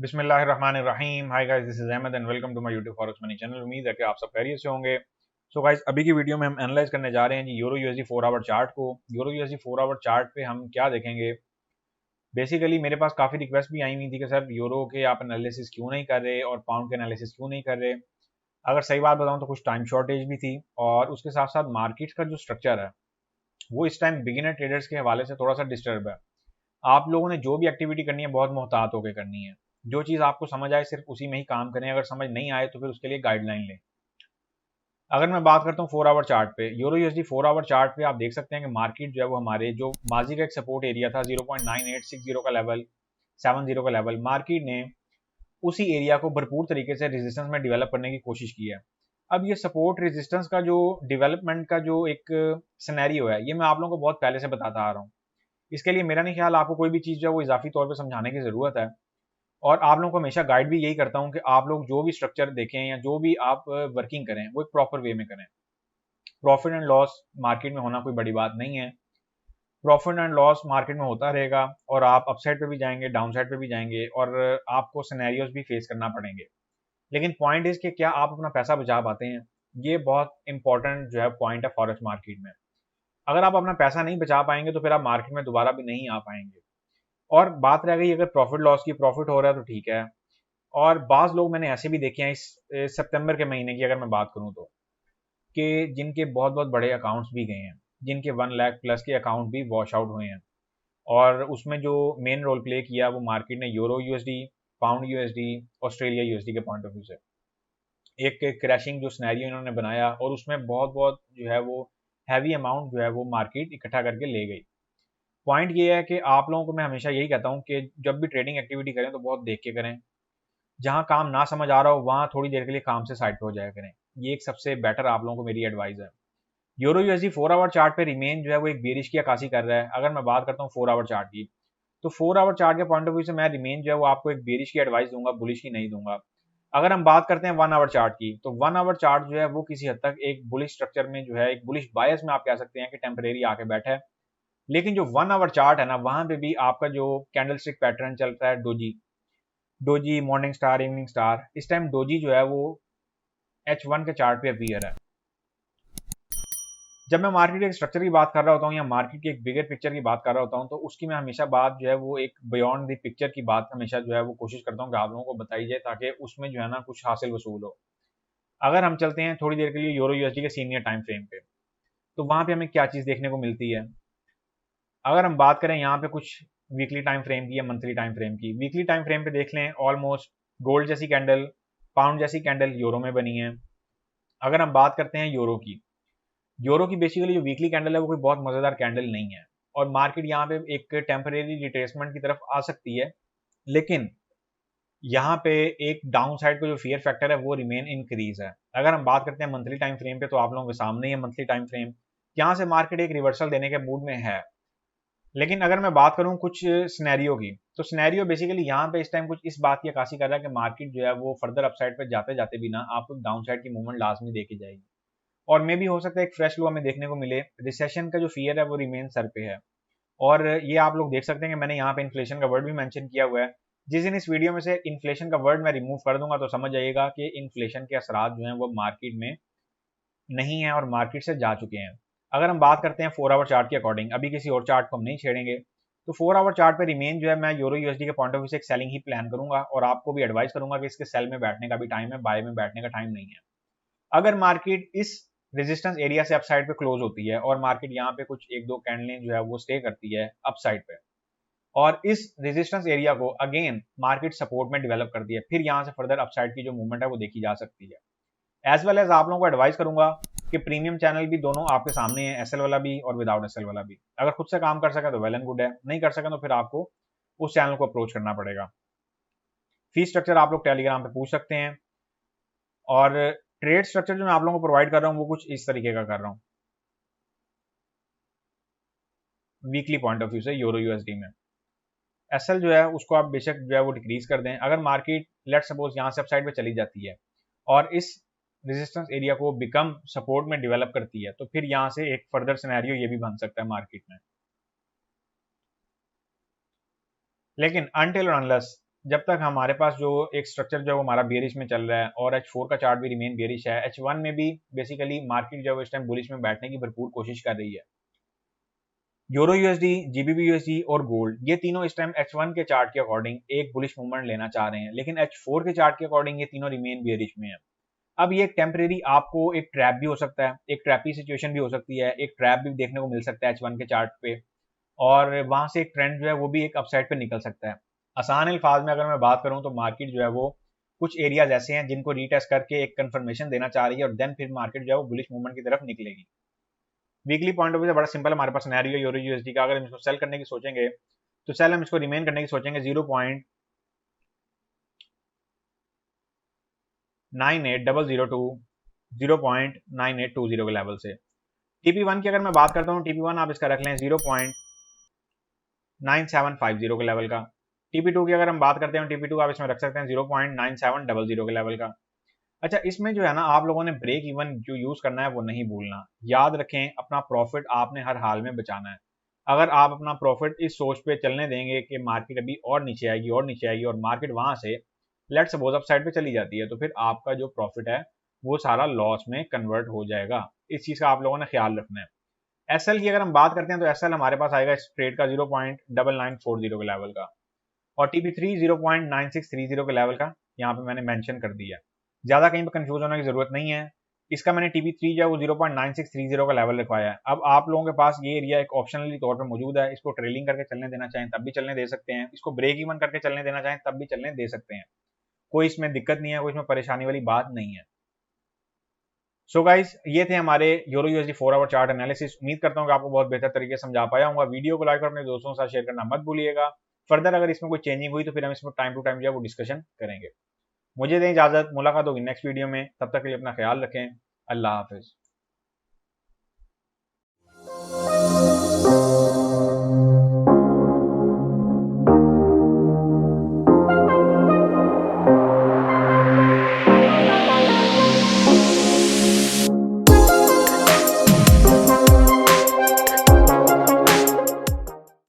बिस्मिल्लाहिर्रहमानिर्रहीम। Hi guys, this is Ahmad and welcome to my YouTube forex money channel. उम्मीद है कि आप सब खैरियत से होंगे। सो गाइस, अभी की वीडियो में हम एनालाइज करने जा रहे हैं जी यूरो यूएसडी 4 आवर चार्ट को। यूरो यूएसडी 4 आवर चार्ट पे हम क्या देखेंगे। बेसिकली मेरे पास काफ़ी रिक्वेस्ट भी आई हुई थी कि सर यूरो के आप एनालिसिस क्यों नहीं कर रहे और पाउंड के एनालिसिस क्यों नहीं कर रहे। अगर सही बात बताऊं तो कुछ टाइम शॉर्टेज भी थी और उसके साथ साथ मार्केट का जो स्ट्रक्चर है वो इस टाइम बिगिनर ट्रेडर्स के हवाले से थोड़ा सा डिस्टर्ब है। आप लोगों ने जो भी एक्टिविटी करनी है बहुत मोहतात होकर करनी है। जो चीज़ आपको समझ आए सिर्फ उसी में ही काम करें, अगर समझ नहीं आए तो फिर उसके लिए गाइडलाइन लें। अगर मैं बात करता हूँ 4 आवर चार्ट पे, यूरो यूएसडी 4 आवर चार्ट पे आप देख सकते हैं कि मार्केट जो है वो हमारे जो माजी का एक सपोर्ट एरिया था 0.9860 का लेवल, 70 का लेवल, मार्केट ने उसी एरिया को भरपूर तरीके से रेजिस्टेंस में डेवलप करने की कोशिश की है। अब ये सपोर्ट रेजिस्टेंस का जो डेवलपमेंट का जो एक सिनेरियो है, ये मैं आप लोगों को बहुत पहले से बताता आ रहा हूँ। इसके लिए मेरा नहीं ख्याल आपको कोई भी चीज़ जो है वो इजाफी तौर पे समझाने की ज़रूरत है। और आप लोगों को हमेशा गाइड भी यही करता हूँ कि आप लोग जो भी स्ट्रक्चर देखें या जो भी आप वर्किंग करें वो एक प्रॉपर वे में करें। प्रॉफिट एंड लॉस मार्केट में होना कोई बड़ी बात नहीं है। प्रॉफिट एंड लॉस मार्केट में होता रहेगा और आप अपसाइड पे भी जाएंगे, डाउन साइड पे भी जाएंगे और आपको सिनेरियोज भी फेस करना पड़ेंगे। लेकिन पॉइंट इज कि क्या आप अपना पैसा बचा पाते हैं। ये बहुत इंपॉर्टेंट जो है पॉइंट है फॉरेक्स मार्केट में। अगर आप अपना पैसा नहीं बचा पाएंगे तो फिर आप मार्केट में दोबारा भी नहीं आ पाएंगे। और बात रह गई अगर प्रॉफिट लॉस की, प्रॉफिट हो रहा है तो ठीक है। और बाज़ लोग मैंने ऐसे भी देखे हैं इस सितंबर के महीने की अगर मैं बात करूं तो, कि जिनके बहुत बहुत बड़े अकाउंट्स भी गए हैं, जिनके 1 लाख प्लस के अकाउंट भी वॉश आउट हुए हैं। और उसमें जो मेन रोल प्ले किया वो मार्केट ने euro USD, pound USD, Australia USD के पॉइंट ऑफ व्यू से एक क्रैशिंग जो सिनेरियो इन्होंने बनाया और उसमें बहुत बहुत जो है वो हैवी अमाउंट जो है वो मार्केट इकट्ठा करके ले गई। पॉइंट ये है कि आप लोगों को मैं हमेशा यही कहता हूँ कि जब भी ट्रेडिंग एक्टिविटी करें तो बहुत देख के करें। जहाँ काम ना समझ आ रहा हो वहाँ थोड़ी देर के लिए काम से साइड पे हो जाया करें। ये एक सबसे बेटर आप लोगों को मेरी एडवाइस है। यूरो यूएसडी 4 आवर चार्ट पे रिमेन जो है वो एक बेरिश की अक्कासी कर रहा है। अगर मैं बात करता हूँ 4 आवर चार्ट की, तो 4 आवर चार्ट के पॉइंट ऑफ व्यू से मैं रिमेन जो है वो आपको एक बेरिश की एडवाइस दूंगा, बुलिश की नहीं दूंगा। अगर हम बात करते हैं 1 आवर चार्ट की, तो 1 आवर चार्ट जो है वो किसी हद तक एक बुलिश स्ट्रक्चर में जो है एक बुलिश बायस में आप कह सकते हैं कि टेम्परेरी आके बैठा है। लेकिन जो 1 आवर चार्ट है ना, वहां पे भी आपका जो कैंडल स्टिक पैटर्न चल रहा है, doji doji morning star, evening star, इस टाइम डोजी जो है वो H1 के चार्ट पे अपीयर है। जब मैं मार्केट के स्ट्रक्चर की बात कर रहा होता हूँ या मार्केट की एक बिगर पिक्चर की बात कर रहा होता हूँ तो उसकी मैं हमेशा बात जो है वो एक बियॉन्ड द पिक्चर की बात हमेशा जो है वो कोशिश करता हूँ कि आप लोगों को बताई जाए ताकि उसमें जो है ना कुछ हासिल वसूल हो। अगर हम चलते हैं थोड़ी देर के लिए यूरो यूएसडी के सीनियर टाइम फ्रेम पे, तो वहां पे हमें क्या चीज देखने को मिलती है। अगर हम बात करें यहाँ पे कुछ वीकली टाइम फ्रेम की या मंथली टाइम फ्रेम की, वीकली टाइम फ्रेम पे देख लें ऑलमोस्ट गोल्ड जैसी कैंडल, पाउंड जैसी कैंडल यूरो में बनी है। अगर हम बात करते हैं यूरो की, यूरो की बेसिकली जो वीकली कैंडल है वो कोई बहुत मजेदार कैंडल नहीं है और मार्केट यहाँ पे एक टेम्परेरी रिट्रेसमेंट की तरफ आ सकती है। लेकिन यहाँ पे एक डाउन साइड का जो फियर फैक्टर है वो रिमेन इंक्रीज है। अगर हम बात करते हैं मंथली टाइम फ्रेम पे, तो आप लोगों के सामने ही है मंथली टाइम फ्रेम। यहाँ से मार्केट एक रिवर्सल देने के मूड में है। लेकिन अगर मैं बात करूं कुछ सिनेरियो की, तो सिनेरियो बेसिकली यहाँ पे इस टाइम कुछ इस बात की अक्कासी कर रहा है कि मार्केट जो है वो फर्दर अपसाइड पे जाते जाते भी ना आपको डाउन साइड की मूवमेंट लाजमी देखी जाएगी। और मे भी हो सकता है एक फ्रेश लो हमें देखने को मिले। रिसेशन का जो फियर है वो रिमेन सर पे है। और ये आप लोग देख सकते हैं कि मैंने यहाँ पे इन्फ्लेशन का वर्ड भी मेंशन किया हुआ है। जिस दिन इस वीडियो में से इन्फ्लेशन का वर्ड मैं रिमूव कर दूंगा तो समझ जाइएगा कि इन्फ्लेशन के असरात जो हैं वो मार्केट में नहीं है और मार्केट से जा चुके हैं। अगर हम बात करते हैं 4 आवर चार्ट के अकॉर्डिंग, अभी किसी और चार्ट को हम नहीं छेड़ेंगे, तो 4 आवर चार्ट पे रिमेन जो है मैं यूरो यूएसडी के पॉइंट ऑफ व्यू से एक सेलिंग ही प्लान करूंगा और आपको भी एडवाइस करूंगा कि इसके सेल में बैठने का भी टाइम है, बाय में बैठने का टाइम नहीं है। अगर मार्केट इस रेजिस्टेंस एरिया से अपसाइड पे क्लोज होती है और मार्केट यहाँ पे कुछ एक दो कैंडलें जो है वो स्टे करती है अपसाइड पे और इस रेजिस्टेंस एरिया को अगेन मार्केट सपोर्ट में डेवलप करती है, फिर यहाँ से फर्दर अपसाइड की जो मूवमेंट है वो देखी जा सकती है। एज वेल एज आप लोगों को एडवाइस करूंगा कि प्रीमियम चैनल भी दोनों आपके सामने है, एसएल वाला भी और विदाउट एसएल वाला भी। अगर खुद से काम कर सके तो वेल एंड गुड है, नहीं कर सके तो फिर आपको उस चैनल को अप्रोच करना पड़ेगा। फी स्ट्रक्चर आप लोग टेलीग्राम पे पूछ सकते हैं और ट्रेड स्ट्रक्चर जो मैं आप लोगों को प्रोवाइड कर रहा हूँ वो कुछ इस तरीके का कर रहा हूँ वीकली पॉइंट ऑफ व्यू से यूरो यूएसडी में। एसएल जो है उसको आप बेशक जो है वो डिक्रीज कर दें। अगर मार्केट लेट सपोज यहाँ से अपसाइड पे चली जाती है और इस रेजिस्टेंस एरिया को बिकम सपोर्ट में डेवलप करती है तो फिर यहाँ से एक फर्दर सिनेरियो ये भी बन सकता है मार्केट में। लेकिन अनटिल और अनलेस जब तक हमारे पास जो एक स्ट्रक्चर जो है वो हमारा बेरिश में चल रहा है और H4 का चार्ट भी रिमेन बेरिश है, H1 में भी बेसिकली मार्केट जो है इस टाइम बुलिश में बैठने की भरपूर कोशिश कर रही है। यूरो यूएसडी, जीबीपी यूएसडी और गोल्ड, ये तीनों इस टाइम H1 के चार्ट के अकॉर्डिंग एक बुलिश मूवमेंट लेना चाह रहे हैं, लेकिन H4 के चार्ट के अकॉर्डिंग ये तीनों रिमेन बेरिश में है। अब ये टेम्परेरी आपको एक ट्रैप भी हो सकता है, एक ट्रैपी सिचुएशन भी हो सकती है, एक ट्रैप भी देखने को मिल सकता है H1 के चार्ट पे, और वहां से एक ट्रेंड जो है वो भी एक अपसाइड पे निकल सकता है। आसान अल्फाज में अगर मैं बात करूं तो मार्केट जो है वो कुछ एरियाज ऐसे हैं जिनको रीटेस्ट करके एक कंफर्मेशन देना चाह रही है और देन फिर मार्केट जो है वो बुलिश मूवमेंट की तरफ निकलेगी। वीकली पॉइंट ऑफ व्यू से बड़ा सिंपल हमारे पास सिनेरियो यूरो यूएसडी का। अगर हम इसको सेल करने की सोचेंगे तो सेल हम इसको रिमेन करने की सोचेंगे 0.9800 टू 0.9820 के लेवल से। TP1 की अगर मैं बात करता हूँ, TP1 आप इसका रख लें 0.9750 के लेवल का। TP2 की अगर हम बात करते हैं, TP2 आप इसमें रख सकते हैं 0.9700 के लेवल का। अच्छा, इसमें जो है ना आप लोगों ने ब्रेक इवन जो यूज करना है वो नहीं भूलना। याद रखें, अपना प्रॉफिट आपने हर हाल में बचाना है। अगर आप अपना प्रॉफिट इस सोच पे चलने देंगे कि मार्केट अभी और नीचे आएगी और नीचे आएगी और मार्केट वहां से लेट सपोज अप साइड पे चली जाती है, तो फिर आपका जो प्रॉफिट है वो सारा लॉस में कन्वर्ट हो जाएगा। इस चीज का आप लोगों ने ख्याल रखना है। एसएल की अगर हम बात करते हैं तो एसएल हमारे पास आएगा इस ट्रेड का 0.9940 के लेवल का, और TP3 0.9630 के लेवल का यहाँ पे मैंने मेंशन कर दिया। ज्यादा कहीं पर कंफ्यूज होने की जरूरत नहीं है। इसका मैंने TP3 जो है वो 0.9630 का लेवल रखवाया है। अब आप लोगों के पास ये एरिया एक ऑप्शनली तौर पर मौजूद है, इसको ट्रेलिंग करके चलने देना चाहें तब भी चलने दे सकते हैं, इसको ब्रेक इवन करके चलने देना चाहें तब भी चलने दे सकते हैं। कोई इसमें दिक्कत नहीं है, कोई इसमें परेशानी वाली बात नहीं है। सो गाइस, ये थे हमारे euro USD 4 our chart analysis. उम्मीद करता हूँ कि आपको बहुत बेहतर तरीके से समझा पाया हूँ। वीडियो को लाइक और अपने दोस्तों के साथ शेयर करना मत भूलिएगा। फर्दर अगर इसमें कोई चेंजिंग हुई तो फिर हम इसमें टाइम टू टाइम जो है वो डिस्कशन करेंगे। मुझे दें इजाजत, मुलाकात होगी नेक्स्ट वीडियो में। तब तक के लिए अपना ख्याल रखें। अल्लाह हाफिज।